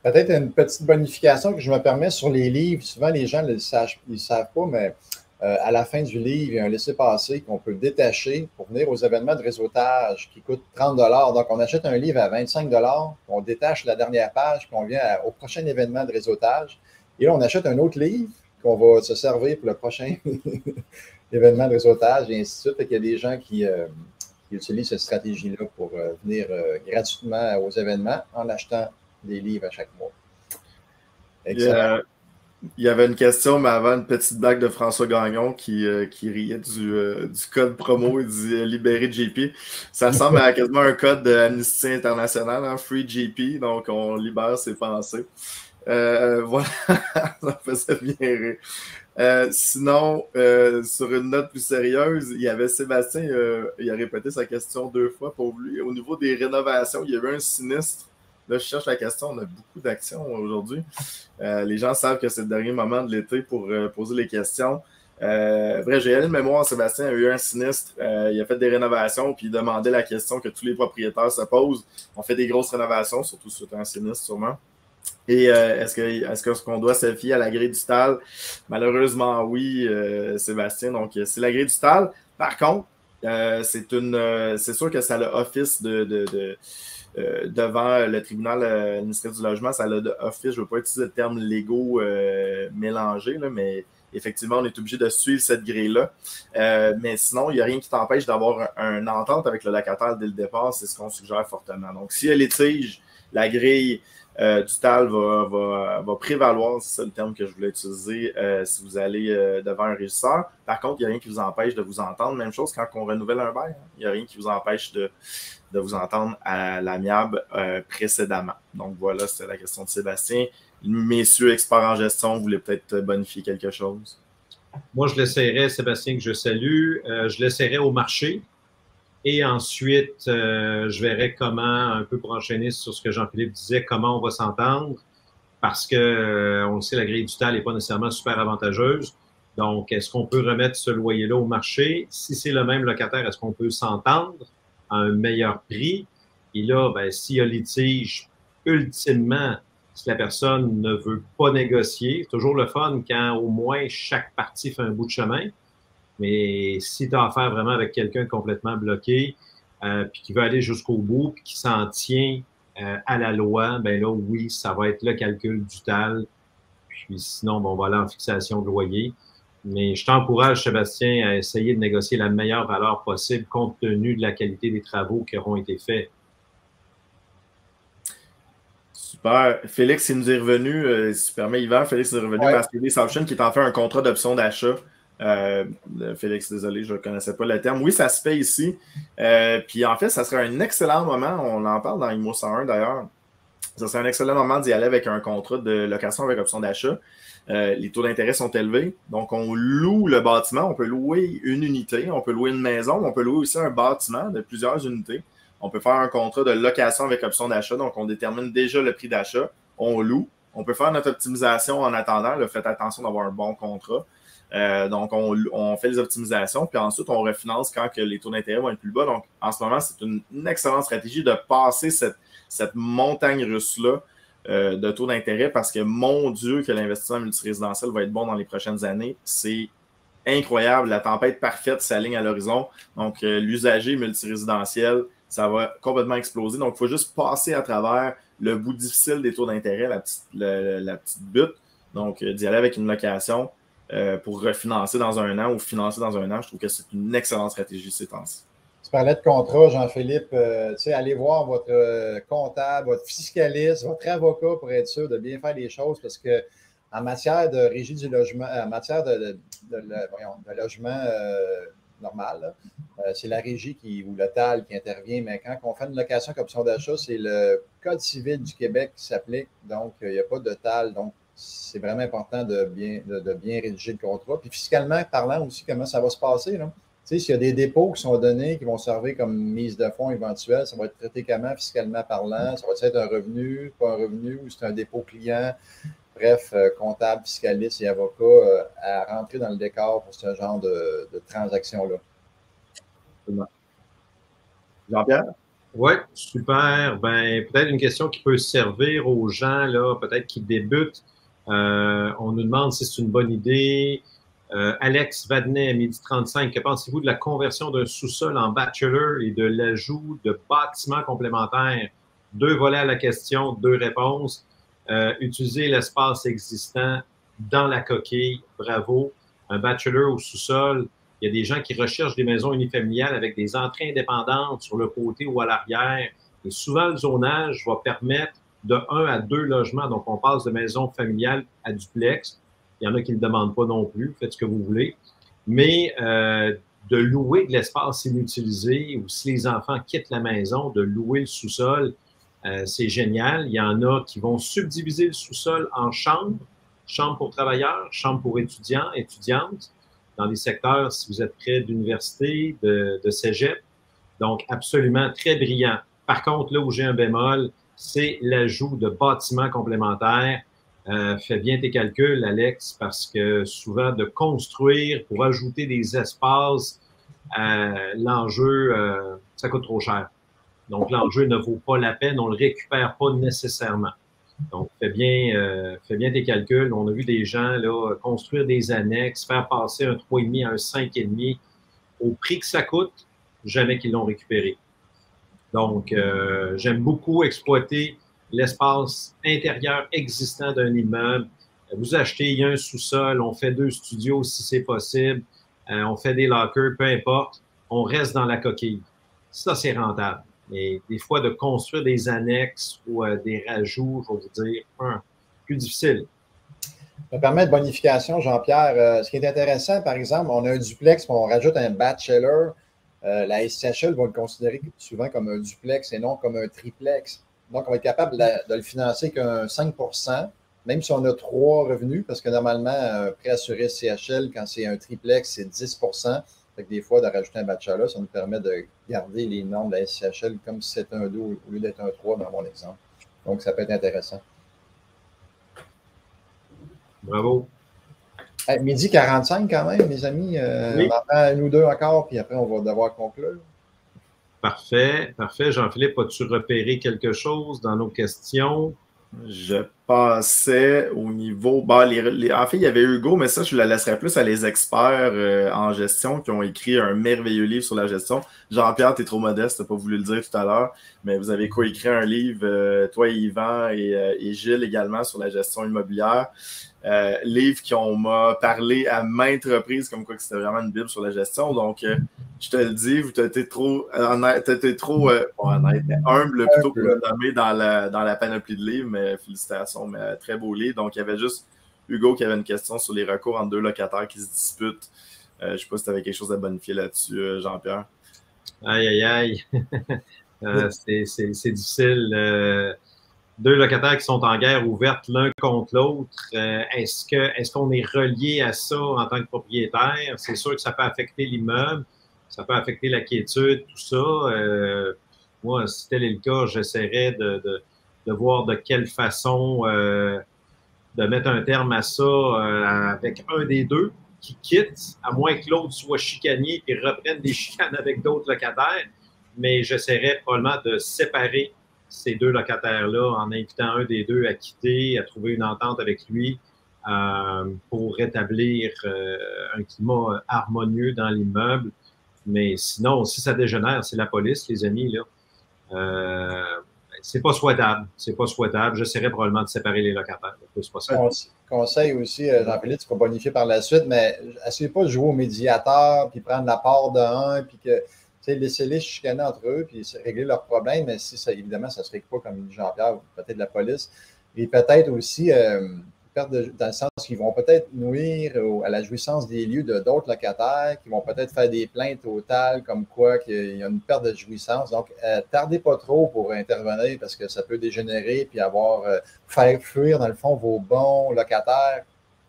Peut-être une petite bonification que je me permets sur les livres. Souvent, les gens ne le savent pas, mais à la fin du livre, il y a un laissez-passer qu'on peut détacher pour venir aux événements de réseautage qui coûtent 30 $. Donc, on achète un livre à 25 $, on détache la dernière page, puis on vient au prochain événement de réseautage. Et là, on achète un autre livre qu'on va se servir pour le prochain événement de réseautage et ainsi de suite. Fait qu'il y a des gens qui utilisent cette stratégie-là pour venir gratuitement aux événements en achetant des livres à chaque mois. Excellent. Il y avait une question, mais avant, une petite blague de François Gagnon qui riait du code promo. Il dit « Libérer JP ». Ça ressemble à quasiment un code de Amnesty International, hein, « Free JP », donc on libère ses pensées. Voilà, ça faisait bien rire. Sinon, sur une note plus sérieuse, il y avait Sébastien, il a répété sa question 2 fois pour lui. Au niveau des rénovations, il y avait un sinistre. Là, je cherche la question. On a beaucoup d'actions aujourd'hui. Les gens savent que c'est le dernier moment de l'été pour poser les questions. Bref, j'ai allé de mémoire, Sébastien a eu un sinistre. Il a fait des rénovations, puis il demandait la question que tous les propriétaires se posent. On fait des grosses rénovations, surtout sur un sinistre, sûrement. Et est-ce qu'on doit se fier à la grille du TAL? Malheureusement, oui, Sébastien. Donc, c'est la grille du TAL. Par contre, c'est sûr que ça a office devant le tribunal administratif du logement. Ça a office, je ne veux pas utiliser le terme légaux mélangé, là, mais effectivement, on est obligé de suivre cette grille-là. Mais sinon, il n'y a rien qui t'empêche d'avoir une entente avec le locataire dès le départ. C'est ce qu'on suggère fortement. Donc, s'il y a litige, la grille du TAL va prévaloir, c'est ça le terme que je voulais utiliser, si vous allez devant un régisseur. Par contre, il n'y a rien qui vous empêche de vous entendre. Même chose quand on renouvelle un bail. Il n'y a rien qui vous empêche de vous entendre à l'amiable précédemment. Donc voilà, c'était la question de Sébastien. Messieurs experts en gestion, vous voulez peut-être bonifier quelque chose? Moi, je laisserai Sébastien, que je salue, je laisserai au marché. Et ensuite, je verrai comment, un peu pour enchaîner sur ce que Jean-Philippe disait, comment on va s'entendre, parce que on le sait, la grille du TAL n'est pas nécessairement super avantageuse. Donc, est-ce qu'on peut remettre ce loyer-là au marché? Si c'est le même locataire, est-ce qu'on peut s'entendre à un meilleur prix? Et là, ben, s'il y a litige, ultimement, si la personne ne veut pas négocier, c'est toujours le fun quand au moins chaque partie fait un bout de chemin. Mais si tu as affaire vraiment avec quelqu'un complètement bloqué, puis qui veut aller jusqu'au bout, puis qui s'en tient à la loi, ben là, oui, ça va être le calcul du TAL. Puis sinon, bon, on va aller en fixation de loyer. Mais je t'encourage, Sébastien, à essayer de négocier la meilleure valeur possible compte tenu de la qualité des travaux qui auront été faits. Super. Félix, il nous est revenu, si tu permets, Yvan, Félix est revenu parce qu'il y a Option qui est en fait un contrat d'option d'achat. Félix, désolé, je ne connaissais pas le terme. Oui, ça se fait ici. Puis en fait, ça serait un excellent moment, on en parle dans IMO 101 d'ailleurs, ça serait un excellent moment d'y aller avec un contrat de location avec option d'achat. Les taux d'intérêt sont élevés, donc on loue le bâtiment, on peut louer une unité, on peut louer une maison, on peut louer aussi un bâtiment de plusieurs unités. On peut faire un contrat de location avec option d'achat, donc on détermine déjà le prix d'achat, on loue, on peut faire notre optimisation en attendant, là, faites attention d'avoir un bon contrat. Donc, on fait les optimisations, puis ensuite, on refinance quand que les taux d'intérêt vont être plus bas. Donc, en ce moment, c'est une excellente stratégie de passer cette montagne russe-là de taux d'intérêt parce que, mon Dieu, que l'investissement multirésidentiel va être bon dans les prochaines années. C'est incroyable. La tempête parfaite s'aligne à l'horizon. Donc, l'usager multirésidentiel, ça va complètement exploser. Donc, il faut juste passer à travers le bout difficile des taux d'intérêt, la petite butte. Donc, d'y aller avec une location pour refinancer dans un an ou financer dans un an, je trouve que c'est une excellente stratégie ces temps-ci. Tu parlais de contrat, Jean-Philippe. Allez voir votre comptable, votre fiscaliste, votre avocat pour être sûr de bien faire les choses parce que en matière de régie du logement, en matière de logement normal, c'est la régie ou le TAL qui intervient, mais quand on fait une location avec option d'achat, c'est le Code civil du Québec qui s'applique, donc il n'y a pas de TAL, donc c'est vraiment important de bien rédiger le contrat. Puis fiscalement parlant aussi, comment ça va se passer, là? Tu sais, s'il y a des dépôts qui sont donnés, qui vont servir comme mise de fonds éventuelle, ça va être traité comment fiscalement parlant? Ça va être un revenu, pas un revenu, ou c'est un dépôt client? Bref, comptable, fiscaliste et avocat à rentrer dans le décor pour ce genre de transaction-là. Jean-Pierre? Oui, super. Ben, peut-être une question qui peut servir aux gens, là, peut-être qui débutent. On nous demande si c'est une bonne idée. Alex Vadnet, midi 35, que pensez-vous de la conversion d'un sous-sol en bachelor et de l'ajout de bâtiments complémentaires? 2 volets à la question, 2 réponses. Utiliser l'espace existant dans la coquille, bravo. Un bachelor au sous-sol, il y a des gens qui recherchent des maisons unifamiliales avec des entrées indépendantes sur le côté ou à l'arrière. Et souvent, le zonage va permettre de 1 à 2 logements. Donc, on passe de maison familiale à duplex. Il y en a qui ne le demandent pas non plus. Faites ce que vous voulez. Mais de louer de l'espace inutilisé ou si les enfants quittent la maison, de louer le sous-sol, c'est génial. Il y en a qui vont subdiviser le sous-sol en chambres. Chambre pour travailleurs, chambre pour étudiants, étudiantes. Dans les secteurs, si vous êtes près d'université, de cégep. Donc, absolument très brillant. Par contre, là où j'ai un bémol, c'est l'ajout de bâtiments complémentaires. Fais bien tes calculs, Alex, parce que souvent, de construire pour ajouter des espaces, l'enjeu, ça coûte trop cher. Donc, l'enjeu ne vaut pas la peine, on ne le récupère pas nécessairement. Donc, fais bien tes calculs. On a vu des gens là, construire des annexes, faire passer un 3,5 à un 5,5 au prix que ça coûte, jamais qu'ils l'ont récupéré. Donc, j'aime beaucoup exploiter l'espace intérieur existant d'un immeuble. Vous achetez, il y a un sous-sol, on fait 2 studios si c'est possible, on fait des lockers, peu importe, on reste dans la coquille. Ça, c'est rentable. Mais des fois, de construire des annexes ou des rajouts, je vais vous dire, plus difficile. Ça permet de bonification, Jean-Pierre. Ce qui est intéressant, par exemple, on a un duplex, puis on rajoute un bachelor. La SCHL va le considérer souvent comme un duplex et non comme un triplex. Donc, on va être capable de le financer qu'un 5 même si on a 3 revenus, parce que normalement, un prêt assuré SCHL, quand c'est un triplex, c'est 10 Fait que des fois, de rajouter un bachelor, ça nous permet de garder les normes de la SCHL comme si c'était un 2 au lieu d'être un 3 dans mon exemple. Donc, ça peut être intéressant. Bravo. Hey, 12h45 quand même, mes amis. Oui. On en prend un ou deux encore, puis après, on va devoir conclure. Parfait, parfait. Jean-Philippe, as-tu repéré quelque chose dans nos questions? Je passais au niveau. Bah, en fait, il y avait Hugo, mais ça, je le laisserai plus à les experts en gestion qui ont écrit un merveilleux livre sur la gestion. Jean-Pierre, tu es trop modeste, tu n'as pas voulu le dire tout à l'heure, mais vous avez coécrit un livre, toi et Yvan et Gilles également, sur la gestion immobilière. Livre qu'on m'a parlé à maintes reprises, comme quoi que c'était vraiment une bible sur la gestion. Donc, je te le dis, tu as été trop honnête, mais humble plutôt pour le nommer dans la panoplie de livres, mais félicitations, mais très beau livre. Donc, il y avait juste Hugo qui avait une question sur les recours entre 2 locataires qui se disputent. Je ne sais pas si tu avais quelque chose à bonifier là-dessus, Jean-Pierre. Aïe, aïe, aïe. C'est difficile. 2 locataires qui sont en guerre ouverte l'un contre l'autre, est-ce qu'on est relié à ça en tant que propriétaire? C'est sûr que ça peut affecter l'immeuble, ça peut affecter la quiétude, tout ça. Moi, si tel est le cas, j'essaierais de voir de quelle façon de mettre un terme à ça avec un des deux qui quitte, à moins que l'autre soit chicanier et reprenne des chicanes avec d'autres locataires. Mais j'essaierais probablement de séparer ces 2 locataires-là en invitant un des deux à quitter, à trouver une entente avec lui pour rétablir un climat harmonieux dans l'immeuble. Mais sinon, si ça dégénère, c'est la police, les amis, là. C'est pas souhaitable. C'est pas souhaitable. J'essaierais probablement de séparer les locataires le plus possible. Conseil aussi, Jean-Philippe, tu vas bonifier par la suite, mais essayez pas de jouer au médiateur, puis prendre la part d'un, puis que laissez-les chicaner entre eux, puis régler leurs problèmes, mais si ça, évidemment, ça ne se règle pas comme dit Jean-Pierre, ou peut-être la police. Et peut-être aussi, dans le sens qu'ils vont peut-être nuire à la jouissance des lieux de d'autres locataires, qui vont peut-être faire des plaintes totales, comme quoi qu'il y a une perte de jouissance. Donc, tardez pas trop pour intervenir, parce que ça peut dégénérer, puis faire fuir, dans le fond, vos bons locataires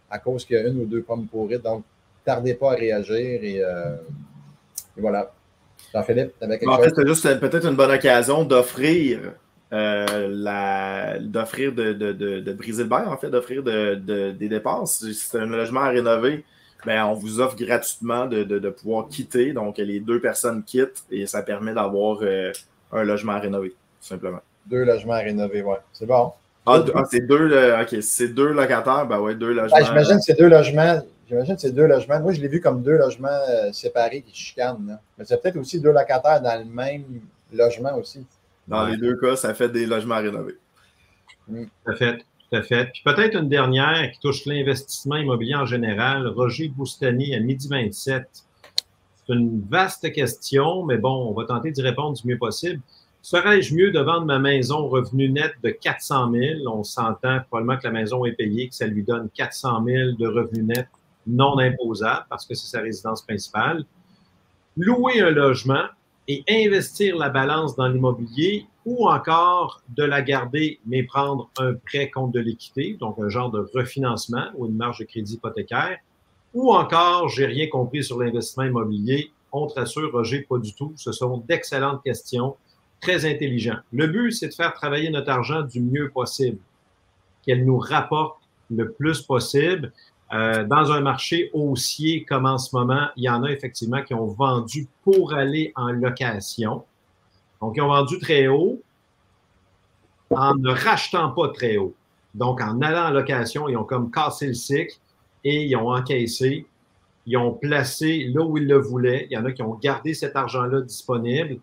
à cause qu'il y a une ou deux pommes pourrites. Donc, tardez pas à réagir, et voilà. Jean-Philippe, tu avais quelque chose? En fait, c'est juste peut-être une bonne occasion d'offrir de briser le bail, en fait, d'offrir des dépenses. Si c'est un logement à rénover, ben, on vous offre gratuitement de pouvoir quitter. Donc, les 2 personnes quittent et ça permet d'avoir un logement à rénover, tout simplement. 2 logements à rénover, oui. C'est bon. C'est 2, OK, c'est 2 locataires, ben ouais, 2 logements. J'imagine que c'est 2 logements. Moi, je l'ai vu comme 2 logements séparés qui chicanent. Là. Mais c'est peut-être aussi 2 locataires dans le même logement aussi. Dans les 2 cas, ça fait des logements à rénover. Tout à fait, tout à fait. Puis peut-être une dernière qui touche l'investissement immobilier en général. Roger Boustany à 12h27. C'est une vaste question, mais bon, on va tenter d'y répondre du mieux possible. Serais-je mieux de vendre ma maison revenu net de 400 000? On s'entend probablement que la maison est payée, que ça lui donne 400 000 de revenus net non imposable parce que c'est sa résidence principale. Louer un logement et investir la balance dans l'immobilier ou encore de la garder mais prendre un prêt contre de l'équité, donc un genre de refinancement ou une marge de crédit hypothécaire, ou encore, j'ai rien compris sur l'investissement immobilier. On te rassure, Roger, pas du tout. Ce sont d'excellentes questions, très intelligentes. Le but, c'est de faire travailler notre argent du mieux possible, qu'elle nous rapporte le plus possible. Dans un marché haussier comme en ce moment, il y en a effectivement qui ont vendu pour aller en location. Donc, ils ont vendu très haut en ne rachetant pas très haut. Donc, en allant en location, ils ont comme cassé le cycle et ils ont encaissé. Ils ont placé là où ils le voulaient. Il y en a qui ont gardé cet argent-là disponible.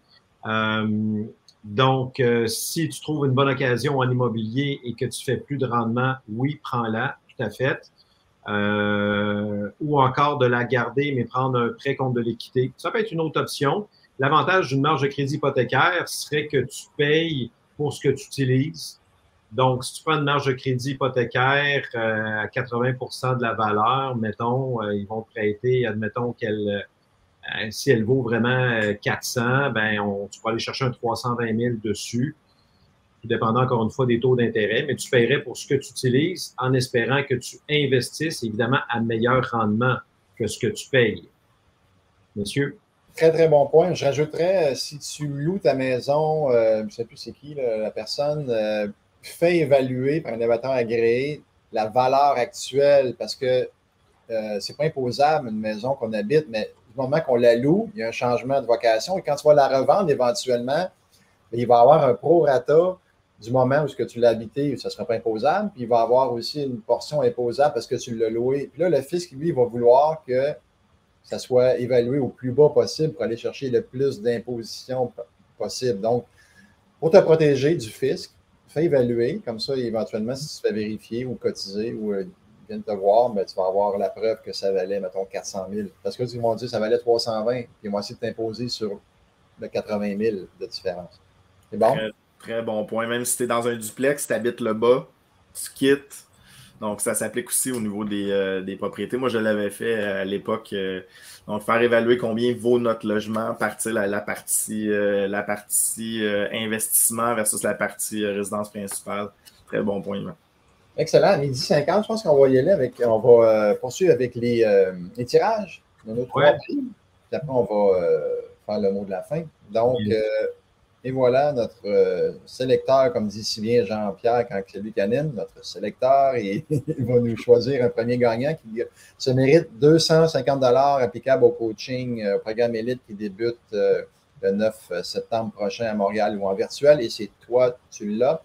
Donc, si tu trouves une bonne occasion en immobilier et que tu fais plus de rendement, oui, prends-la, tout à fait. Ou encore de la garder, mais prendre un prêt contre de l'équité. Ça peut être une autre option. L'avantage d'une marge de crédit hypothécaire serait que tu payes pour ce que tu utilises. Donc, si tu prends une marge de crédit hypothécaire à 80% de la valeur, mettons, ils vont te prêter, admettons si elle vaut vraiment 400, tu vas aller chercher un 320 000 dessus, tout dépendant encore une fois des taux d'intérêt, mais tu paierais pour ce que tu utilises en espérant que tu investisses, évidemment, à meilleur rendement que ce que tu payes. Monsieur? Très, très bon point. Je rajouterais, si tu loues ta maison, je ne sais plus c'est qui la personne, fais évaluer par un évaluateur agréé la valeur actuelle parce que c'est pas imposable une maison qu'on habite, mais du moment qu'on la loue, il y a un changement de vocation et quand tu vas la revendre éventuellement, il va y avoir un prorata du moment où ce que tu l'as habité, ça ne sera pas imposable, puis il va y avoir aussi une portion imposable parce que tu l'as loué. Puis là, le fisc, lui, il va vouloir que ça soit évalué au plus bas possible pour aller chercher le plus d'imposition possible. Donc, pour te protéger du fisc, fais évaluer, comme ça, éventuellement, si tu te fais vérifier ou cotiser ou ils viennent te voir, tu vas avoir la preuve que ça valait, mettons, 400 000. Parce que ils vont dire que ça valait 320, puis ils vont essayer de t'imposer sur le 80 000 de différence. C'est bon? Très, très bon point. Même si tu es dans un duplex, tu habites le bas, tu quittes. Donc, ça s'applique aussi au niveau des propriétés. Moi, je l'avais fait à l'époque. Donc, faire évaluer combien vaut notre logement, partir la partie investissement versus la partie résidence principale. Très bon point. Là. Excellent. À 12h50, je pense qu'on va y aller on va poursuivre avec les tirages de nos trois prix. Puis après, on va faire le mot de la fin. Donc, et voilà notre sélecteur, comme dit si bien Jean-Pierre quand c'est lui qui anime, notre sélecteur, et il va nous choisir un premier gagnant qui se mérite 250 $ applicables au coaching, au programme Élite qui débute le 9 septembre prochain à Montréal ou en virtuel. Et c'est toi, tu l'as.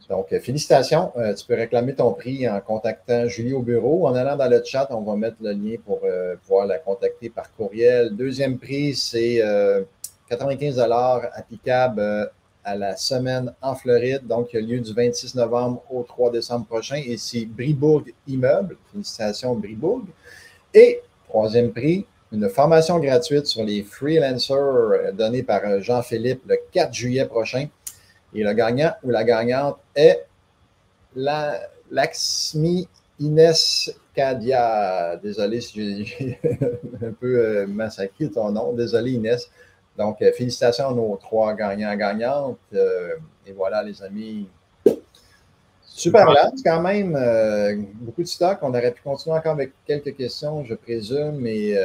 Donc, félicitations. Tu peux réclamer ton prix en contactant Julie au bureau. En allant dans le chat, on va mettre le lien pour pouvoir la contacter par courriel. Deuxième prix, c'est 95 $ applicable à la semaine en Floride, donc qui a lieu du 26 novembre au 3 décembre prochain. Et c'est Bribourg Immeuble. Félicitations, Bribourg. Et troisième prix, une formation gratuite sur les freelancers donnée par Jean-Philippe le 4 juillet prochain. Et le gagnant ou la gagnante est Laxmi Inès Kadia. Désolé si j'ai un peu massacré ton nom. Désolé, Inès. Donc, félicitations à nos trois gagnants-gagnantes. Et voilà, les amis. Super là, c'est quand même beaucoup de stock. On aurait pu continuer encore avec quelques questions, je présume, mais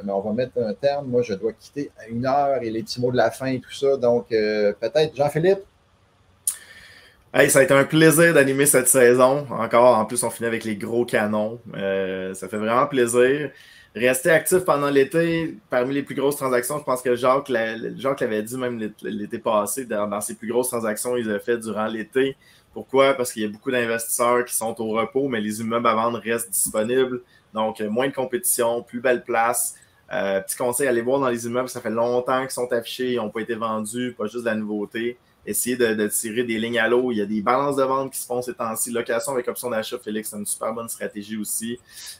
on va mettre un terme. Moi, je dois quitter à 1h et les petits mots de la fin et tout ça. Donc, peut-être, Jean-Philippe? Hey, ça a été un plaisir d'animer cette saison. Encore, en plus, on finit avec les gros canons. Ça fait vraiment plaisir. Rester actif pendant l'été, parmi les plus grosses transactions, je pense que Jacques l'avait dit même l'été passé, dans ses plus grosses transactions, ils avaient fait durant l'été. Pourquoi? Parce qu'il y a beaucoup d'investisseurs qui sont au repos, mais les immeubles à vendre restent disponibles. Donc, moins de compétition, plus belle place. Petit conseil, allez voir dans les immeubles, ça fait longtemps qu'ils sont affichés, ils n'ont pas été vendus, pas juste de la nouveauté. Essayez de tirer des lignes à l'eau. Il y a des balances de vente qui se font ces temps-ci. Location avec option d'achat, Félix, c'est une super bonne stratégie aussi.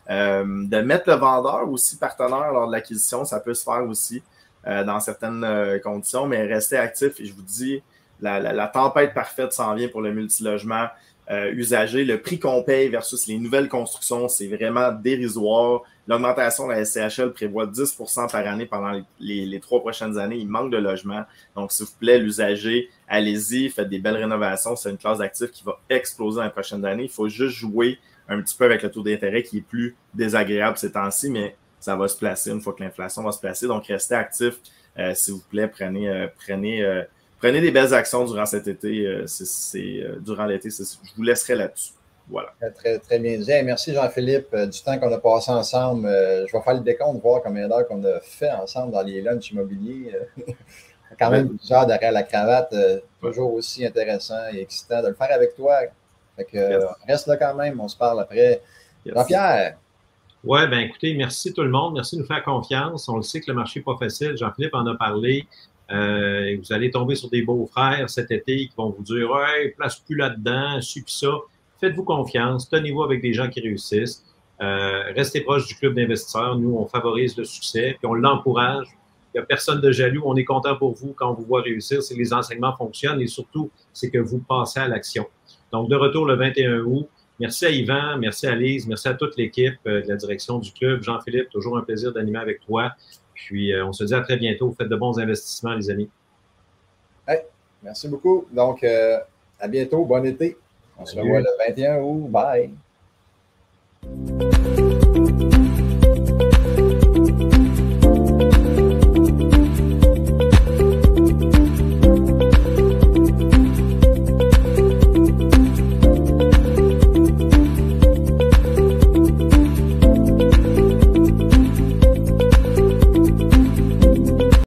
De mettre le vendeur aussi partenaire lors de l'acquisition, ça peut se faire aussi dans certaines conditions, mais restez actif. Et je vous dis, la tempête parfaite s'en vient pour le multilogement usagé. Le prix qu'on paye versus les nouvelles constructions, c'est vraiment dérisoire. L'augmentation de la SCHL prévoit 10 % par année pendant les 3 prochaines années. Il manque de logements. Donc, s'il vous plaît, l'usager, allez-y, faites des belles rénovations. C'est une classe d'actifs qui va exploser dans les prochaines années. Il faut juste jouer un petit peu avec le taux d'intérêt qui est plus désagréable ces temps-ci, mais ça va se placer une fois que l'inflation va se placer. Donc, restez actifs. S'il vous plaît, prenez des belles actions durant cet été. Durant l'été, je vous laisserai là-dessus. Voilà. Très, très bien dit. Hey, merci Jean-Philippe du temps qu'on a passé ensemble. Je vais faire le décompte, voir combien d'heures qu'on a fait ensemble dans les lunchs immobiliers. Quand même plusieurs derrière la cravate, toujours aussi intéressant et excitant de le faire avec toi. Fait que, reste là quand même, on se parle après. Yes. Jean-Pierre. Oui, bien écoutez, merci tout le monde. Merci de nous faire confiance. On le sait que le marché n'est pas facile. Jean-Philippe en a parlé. Vous allez tomber sur des beaux-frères cet été qui vont vous dire « Ouais, place plus là-dedans, suis puis ça ». Faites-vous confiance, tenez-vous avec des gens qui réussissent. Restez proche du club d'investisseurs. Nous, on favorise le succès, puis on l'encourage n'y a personne de jaloux. On est content pour vous quand on vous voit réussir. C'est que les enseignements fonctionnent et surtout, c'est que vous passez à l'action. Donc, de retour le 21 août. Merci à Yvan, merci à Lise, merci à toute l'équipe de la direction du club. Jean-Philippe, toujours un plaisir d'animer avec toi. Puis, on se dit à très bientôt. Faites de bons investissements, les amis. Hey, merci beaucoup. Donc, à bientôt. Bon été. On se revoit le 21 août. Bye.